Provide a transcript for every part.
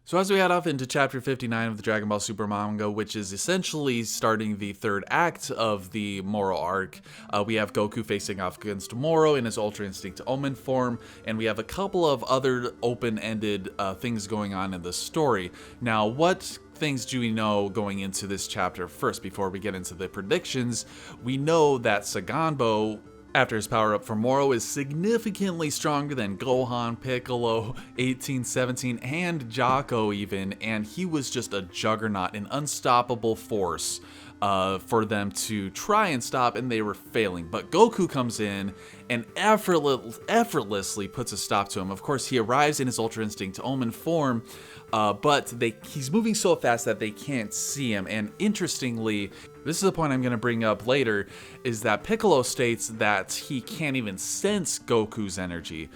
So as we head off into Chapter 59 of the Dragon Ball Super manga, which is essentially starting the third act of the Moro arc, we have Goku facing off against Moro in his Ultra Instinct Omen form, and we have a couple of other open-ended things going on in the story. Now, what things do we know going into this chapter? First, before we get into the predictions, we know that Saganbo, after his power-up for Moro, is significantly stronger than Gohan, Piccolo, 18, 17, and Jocko even, and he was just a juggernaut, an unstoppable force for them to try and stop, and they were failing. But Goku comes in and effortlessly puts a stop to him. Of course, he arrives in his Ultra Instinct Omen form, but he's moving so fast that they can't see him. And interestingly, this is a point I'm going to bring up later, is that Piccolo states that he can't even sense Goku's energy.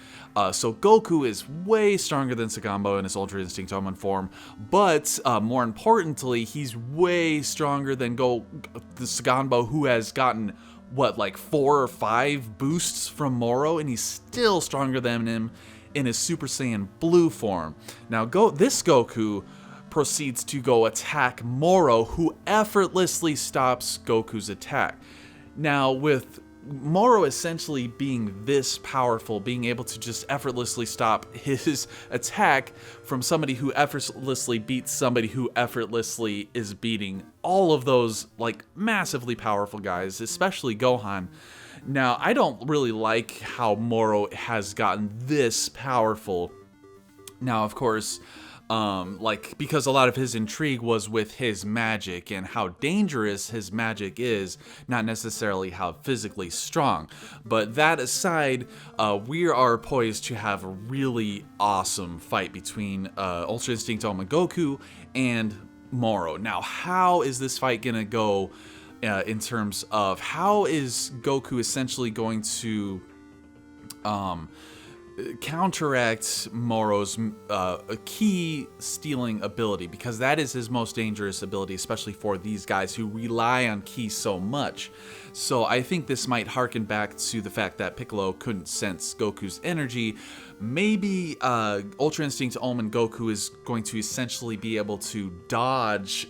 So Goku is way stronger than Saganbo in his Ultra Instinct Omen form, but more importantly, he's way stronger than the Saganbo, who has gotten, like 4 or 5 boosts from Moro, and he's still stronger than him in his Super Saiyan Blue form. Now, this Goku proceeds to go attack Moro, who effortlessly stops Goku's attack. Now, with Moro essentially being this powerful, being able to just effortlessly stop his attack from somebody who effortlessly beats somebody who effortlessly is beating all of those, like, massively powerful guys, especially Gohan. Now, I don't really like how Moro has gotten this powerful. Now, of course, because a lot of his intrigue was with his magic and how dangerous his magic is, not necessarily how physically strong. But that aside, we are poised to have a really awesome fight between Ultra Instinct Omen Goku and Moro. Now, how is this fight gonna go in terms of how is Goku essentially going to counteract Moro's key stealing ability, because that is his most dangerous ability, especially for these guys who rely on ki so much. So I think this might harken back to the fact that Piccolo couldn't sense Goku's energy. Maybe Ultra Instinct Omen Goku is going to essentially be able to dodge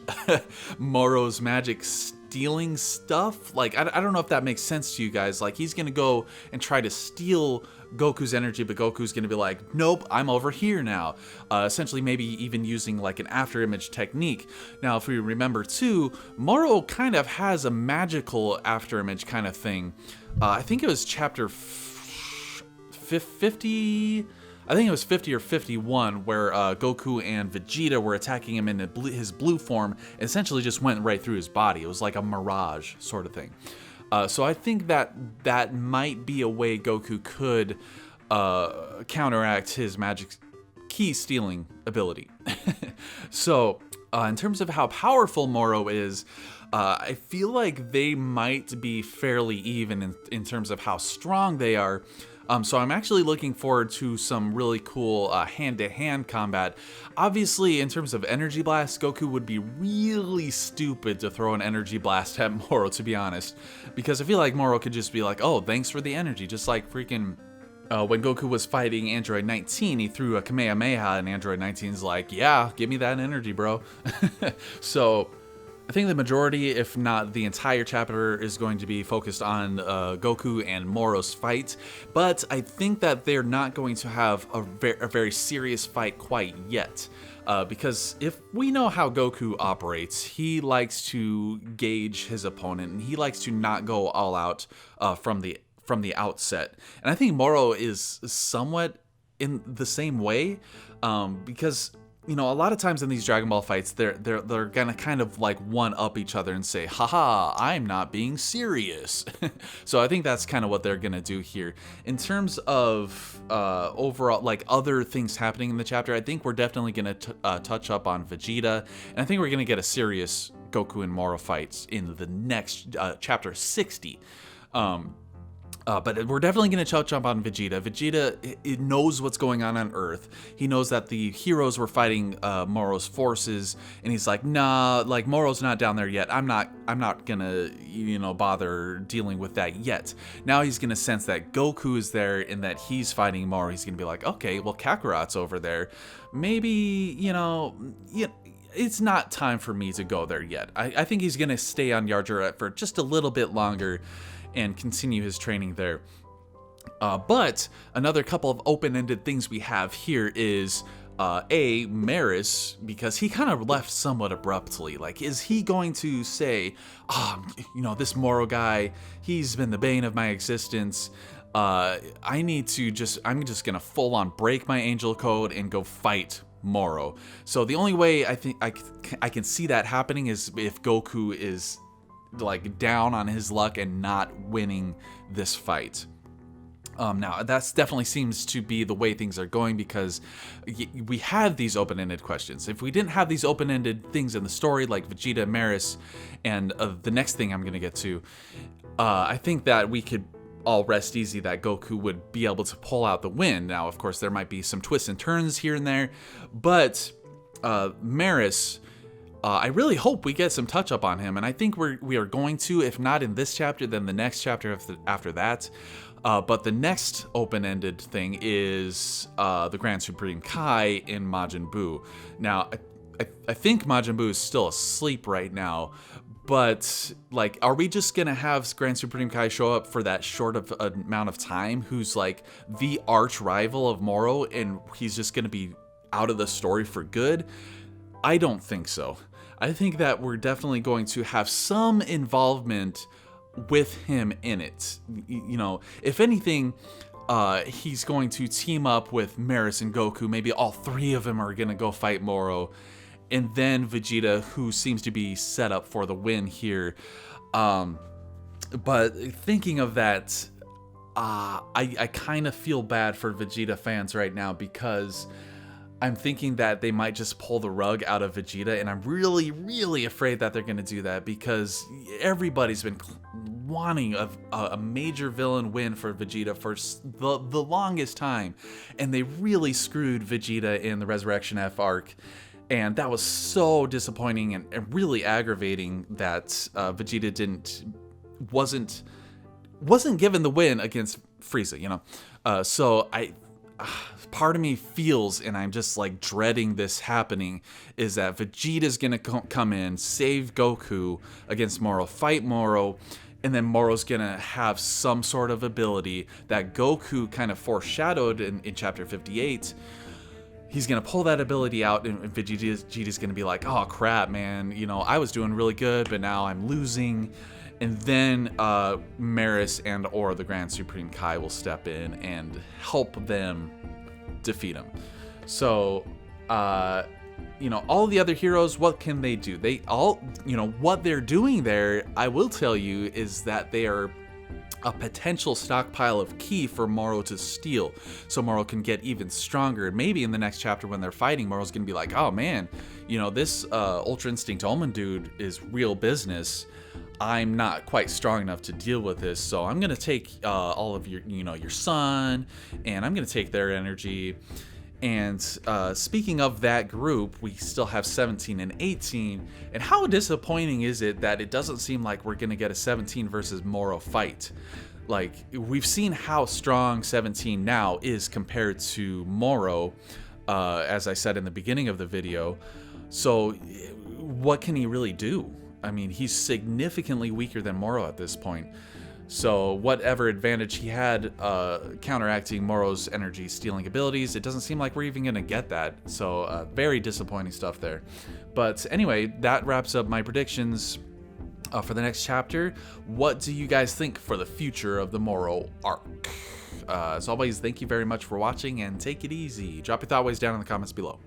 Moro's magic stealing stuff. Like, I don't know if that makes sense to you guys. Like, he's gonna go and try to steal Goku's energy, but Goku's gonna be like, nope, I'm over here now. Essentially, maybe even using like an after image technique. Now, if we remember too, Moro kind of has a magical after image kind of thing. I think it was chapter 50. I think it was 50 or 51, where Goku and Vegeta were attacking him in his blue form, and essentially just went right through his body. It was like a mirage sort of thing. So I think that might be a way Goku could counteract his magic key stealing ability. So in terms of how powerful Moro is, I feel like they might be fairly even in terms of how strong they are. So I'm actually looking forward to some really cool hand-to-hand combat. Obviously, in terms of energy blast, Goku would be really stupid to throw an energy blast at Moro, to be honest. Because I feel like Moro could just be like, oh, thanks for the energy. Just like freaking when Goku was fighting Android 19, he threw a Kamehameha, and Android 19's like, yeah, give me that energy, bro. So I think the majority, if not the entire chapter, is going to be focused on Goku and Moro's fight, but I think that they're not going to have a very serious fight quite yet, because if we know how Goku operates, he likes to gauge his opponent, and he likes to not go all out from the outset. And I think Moro is somewhat in the same way, because you know, a lot of times in these Dragon Ball fights, they're gonna kind of like one-up each other and say, haha, I'm not being serious. So I think that's kind of what they're gonna do here. In terms of overall, like, other things happening in the chapter, I think we're definitely gonna touch up on Vegeta, and I think we're gonna get a serious Goku and Moro fights in the next chapter 60. But we're definitely going to jump on Vegeta. Vegeta it knows what's going on Earth. He knows that the heroes were fighting Moro's forces, and he's like, nah, like Moro's not down there yet. I'm not gonna, bother dealing with that yet. Now he's gonna sense that Goku is there and that he's fighting Moro. He's gonna be like, okay, well Kakarot's over there. Maybe, it's not time for me to go there yet. I think he's gonna stay on Yarjaret for just a little bit longer and continue his training there. But another couple of open-ended things we have here is Maris, because he kind of left somewhat abruptly. Like, is he going to say, this Moro guy, he's been the bane of my existence. I'm just gonna full on break my angel code and go fight Moro. So the only way I think I can see that happening is if Goku is like down on his luck and not winning this fight. Now that definitely seems to be the way things are going, because we have these open-ended questions. If we didn't have these open-ended things in the story like Vegeta, Maris, and the next thing I'm going to get to, I think that we could all rest easy that Goku would be able to pull out the win. Now, of course, there might be some twists and turns here and there, but Maris, I really hope we get some touch up on him, and I think we are going to, if not in this chapter, then the next chapter after that. But the next open-ended thing is the Grand Supreme Kai in Majin Buu. Now, I think Majin Buu is still asleep right now, but like, are we just gonna have Grand Supreme Kai show up for that short of amount of time, who's like the arch rival of Moro, and he's just gonna be out of the story for good? I don't think so. I think that we're definitely going to have some involvement with him in it. If anything, he's going to team up with Maris and Goku. Maybe all three of them are going to go fight Moro. And then Vegeta, who seems to be set up for the win here. But thinking of that, I kind of feel bad for Vegeta fans right now, because I'm thinking that they might just pull the rug out of Vegeta, and I'm really, really afraid that they're going to do that, because everybody's been wanting a major villain win for Vegeta for the longest time, and they really screwed Vegeta in the Resurrection F arc, and that was so disappointing and really aggravating that Vegeta wasn't given the win against Frieza, so part of me feels, and I'm just like dreading this happening, is that Vegeta's gonna come in, save Goku against Moro, fight Moro, and then Moro's gonna have some sort of ability that Goku kind of foreshadowed in chapter 58. He's gonna pull that ability out, and Vegeta's gonna be like, oh crap, man, I was doing really good, but now I'm losing. And then Maris or the Grand Supreme Kai will step in and help them defeat him. So, all the other heroes, what can they do? They all, what they're doing there, I will tell you, is that they are a potential stockpile of ki for Moro to steal, so Moro can get even stronger. And maybe in the next chapter when they're fighting, Moro's gonna be like, oh man, this Ultra Instinct Omen dude is real business. I'm not quite strong enough to deal with this, so I'm gonna take all of your son, and I'm gonna take their energy. And speaking of that group, we still have 17 and 18. And how disappointing is it that it doesn't seem like we're gonna get a 17 versus Moro fight? Like, we've seen how strong 17 now is compared to Moro, as I said in the beginning of the video. So what can he really do? I mean, he's significantly weaker than Moro at this point. So whatever advantage he had counteracting Moro's energy stealing abilities, it doesn't seem like we're even going to get that. So very disappointing stuff there. But anyway, that wraps up my predictions for the next chapter. What do you guys think for the future of the Moro arc? As always, thank you very much for watching, and take it easy. Drop your thought waves down in the comments below.